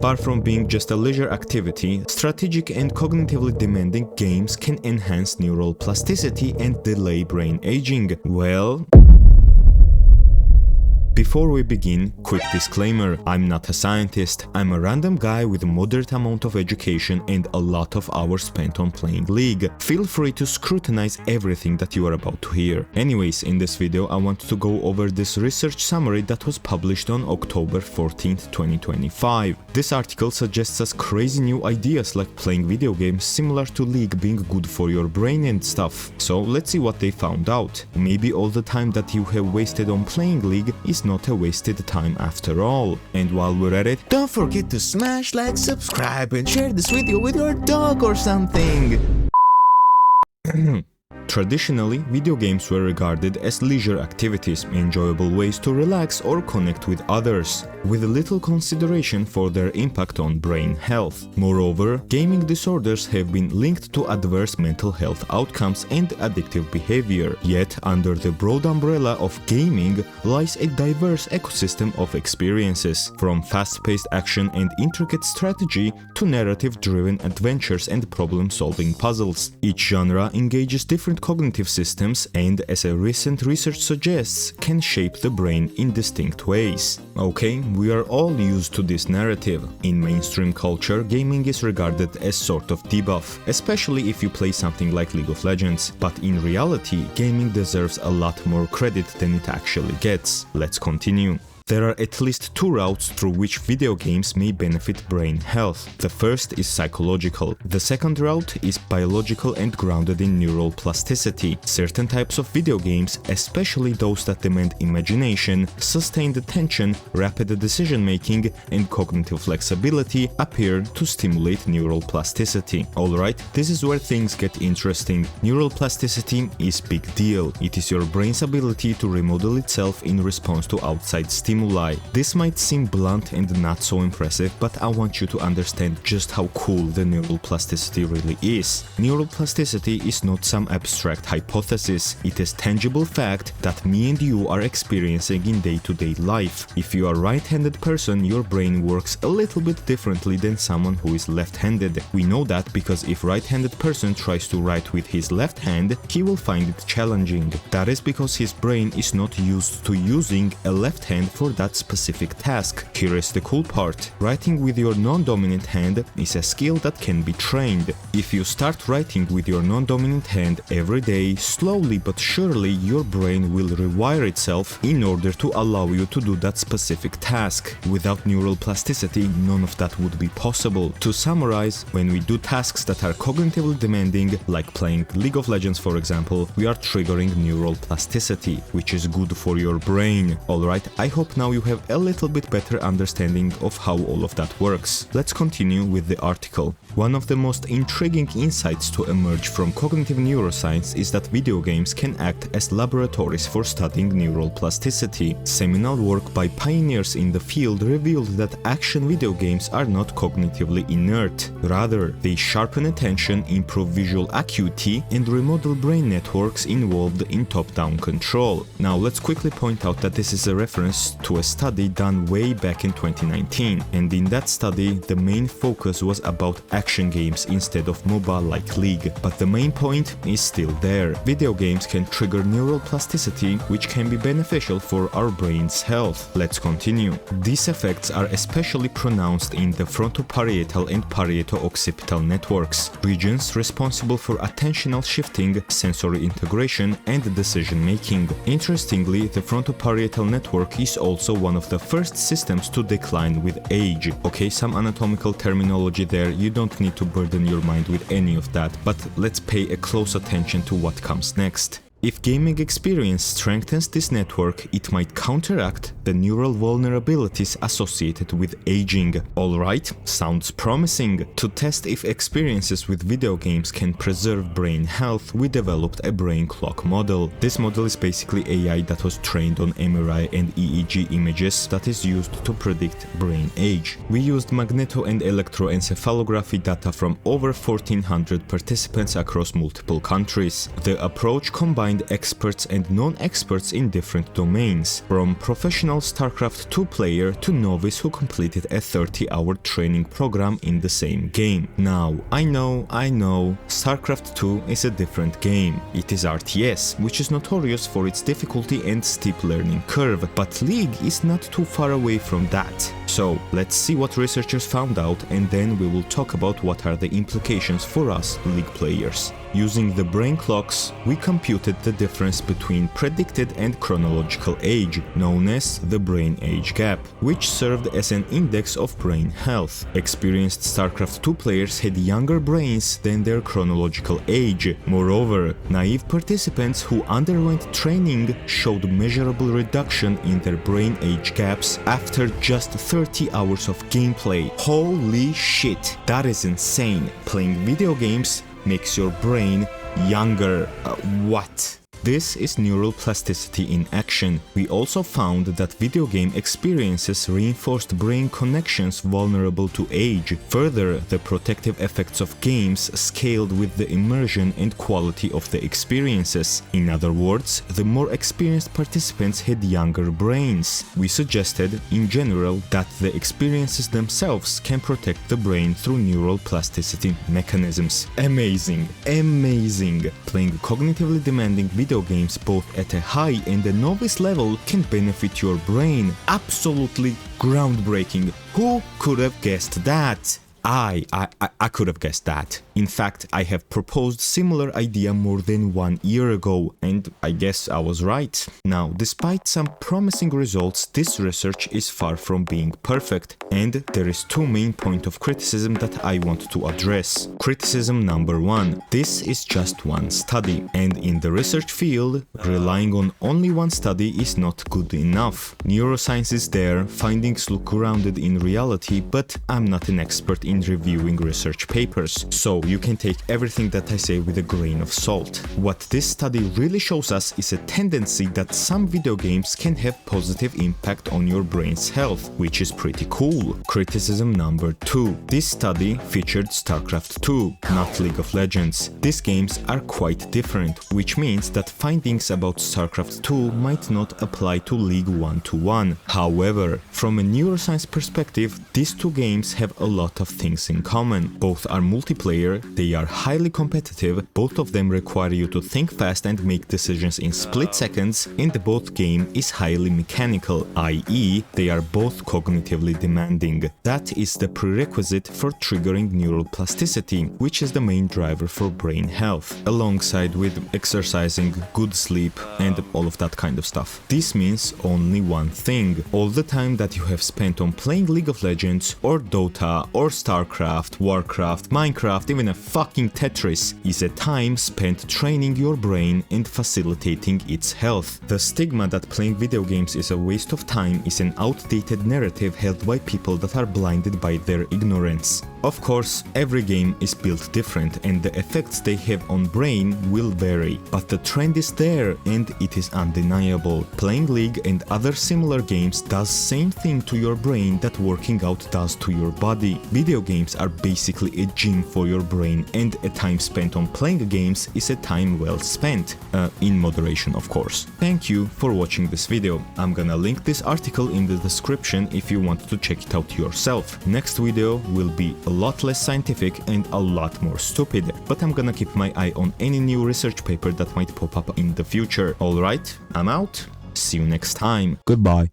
Far from being just a leisure activity, strategic and cognitively demanding games can enhance neural plasticity and delay brain aging. Well, before we begin, quick disclaimer, I'm not a scientist, I'm a random guy with a moderate amount of education and a lot of hours spent on playing League. Feel free to scrutinize everything that you are about to hear. Anyways, in this video I want to go over this research summary that was published on October 14th, 2025. This article suggests us crazy new ideas like playing video games similar to League being good for your brain and stuff. So let's see what they found out. Maybe all the time that you have wasted on playing League is not a wasted time after all. And while we're at it, don't forget to smash like, subscribe and share this video with your dog or something. Traditionally, video games were regarded as leisure activities, enjoyable ways to relax or connect with others, with little consideration for their impact on brain health. Moreover, gaming disorders have been linked to adverse mental health outcomes and addictive behavior. Yet, under the broad umbrella of gaming lies a diverse ecosystem of experiences, from fast-paced action and intricate strategy to narrative-driven adventures and problem-solving puzzles. Each genre engages different cognitive systems and, as a recent research suggests, can shape the brain in distinct ways. Okay, we are all used to this narrative. In mainstream culture, gaming is regarded as sort of debuff, especially if you play something like League of Legends. But in reality, gaming deserves a lot more credit than it actually gets. Let's continue. There are at least two routes through which video games may benefit brain health. The first is psychological. The second route is biological and grounded in neural plasticity. Certain types of video games, especially those that demand imagination, sustained attention, rapid decision-making, and cognitive flexibility, appear to stimulate neural plasticity. Alright, this is where things get interesting. Neural plasticity is big deal. It is your brain's ability to remodel itself in response to outside stimuli. This might seem blunt and not so impressive, but I want you to understand just how cool the neural plasticity really is. Neural plasticity is not some abstract hypothesis, it is tangible fact that me and you are experiencing in day-to-day life. If you are a right-handed person, your brain works a little bit differently than someone who is left-handed. We know that because if right-handed person tries to write with his left hand, he will find it challenging. That is because his brain is not used to using a left hand for that specific task. Here is the cool part. Writing with your non-dominant hand is a skill that can be trained. If you start writing with your non-dominant hand every day, slowly but surely your brain will rewire itself in order to allow you to do that specific task. Without neural plasticity, none of that would be possible. To summarize, when we do tasks that are cognitively demanding, like playing League of Legends for example, we are triggering neural plasticity, which is good for your brain. Alright, I hope now you have a little bit better understanding of how all of that works. Let's continue with the article. One of the most intriguing insights to emerge from cognitive neuroscience is that video games can act as laboratories for studying neural plasticity. Seminal work by pioneers in the field revealed that action video games are not cognitively inert. Rather, they sharpen attention, improve visual acuity, and remodel brain networks involved in top-down control. Now let's quickly point out that this is a reference to a study done way back in 2019, and in that study the main focus was about action games instead of mobile like League, but the main point is still there. Video games can trigger neural plasticity, which can be beneficial for our brain's health. Let's continue. These effects are especially pronounced in the frontoparietal and parieto-occipital networks, regions responsible for attentional shifting, sensory integration, and decision making. Interestingly, the frontoparietal network is also one of the first systems to decline with age. Okay, some anatomical terminology there, you don't need to burden your mind with any of that, but let's pay a close attention to what comes next. If gaming experience strengthens this network, it might counteract the neural vulnerabilities associated with aging. Alright, sounds promising. To test if experiences with video games can preserve brain health, we developed a brain clock model. This model is basically AI that was trained on MRI and EEG images that is used to predict brain age. We used magneto and electroencephalography data from over 1400 participants across multiple countries. The approach combines combined experts and non-experts in different domains, from professional StarCraft 2 player to novice who completed a 30-hour training program in the same game. Now, I know, StarCraft 2 is a different game. It is RTS, which is notorious for its difficulty and steep learning curve, but League is not too far away from that. So, let's see what researchers found out, and then we will talk about what are the implications for us League players. Using the brain clocks, we computed the difference between predicted and chronological age, known as the brain age gap, which served as an index of brain health. Experienced StarCraft 2 players had younger brains than their chronological age. Moreover, naive participants who underwent training showed measurable reduction in their brain age gaps after just 30 hours of gameplay. Holy shit, that is insane. Playing video games makes your brain younger. What? This is neuroplasticity in action. We also found that video game experiences reinforced brain connections vulnerable to age. Further, the protective effects of games scaled with the immersion and quality of the experiences. In other words, the more experienced participants had younger brains. We suggested, in general, that the experiences themselves can protect the brain through neural plasticity mechanisms. Amazing, amazing! Playing cognitively demanding video games both at a high and a novice level can benefit your brain. Absolutely groundbreaking. Who could have guessed that? I could have guessed that. In fact, I have proposed similar idea more than 1 year ago, and I guess I was right. Now, despite some promising results, this research is far from being perfect, and there is two main points of criticism that I want to address. Criticism number one: this is just one study, and in the research field, relying on only one study is not good enough. Neuroscience is there, findings look grounded in reality, but I'm not an expert in reviewing research papers, so you can take everything that I say with a grain of salt. What this study really shows us is a tendency that some video games can have positive impact on your brain's health, which is pretty cool. Criticism number two: this study featured StarCraft 2, not League of Legends. These games are quite different, which means that findings about StarCraft 2 might not apply to League 1-to-1. However, from a neuroscience perspective, these two games have a lot of things in common. Both are multiplayer, they are highly competitive, both of them require you to think fast and make decisions in split seconds, and both game is highly mechanical, i.e. they are both cognitively demanding. That is the prerequisite for triggering neural plasticity, which is the main driver for brain health, alongside with exercising, good sleep, and all of that kind of stuff. This means only one thing: all the time that you have spent on playing League of Legends or Dota or StarCraft, Warcraft, Minecraft, even a fucking Tetris is a time spent training your brain and facilitating its health. The stigma that playing video games is a waste of time is an outdated narrative held by people that are blinded by their ignorance. Of course, every game is built different and the effects they have on brain will vary, but the trend is there and it is undeniable. Playing League and other similar games does same thing to your brain that working out does to your body. Video games are basically a gym for your brain, and a time spent on playing games is a time well spent. In moderation, of course. Thank you for watching this video. I'm gonna link this article in the description if you want to check it out yourself. Next video will be a lot less scientific and a lot more stupid, but I'm gonna keep my eye on any new research paper that might pop up in the future. Alright, I'm out. See you next time. Goodbye.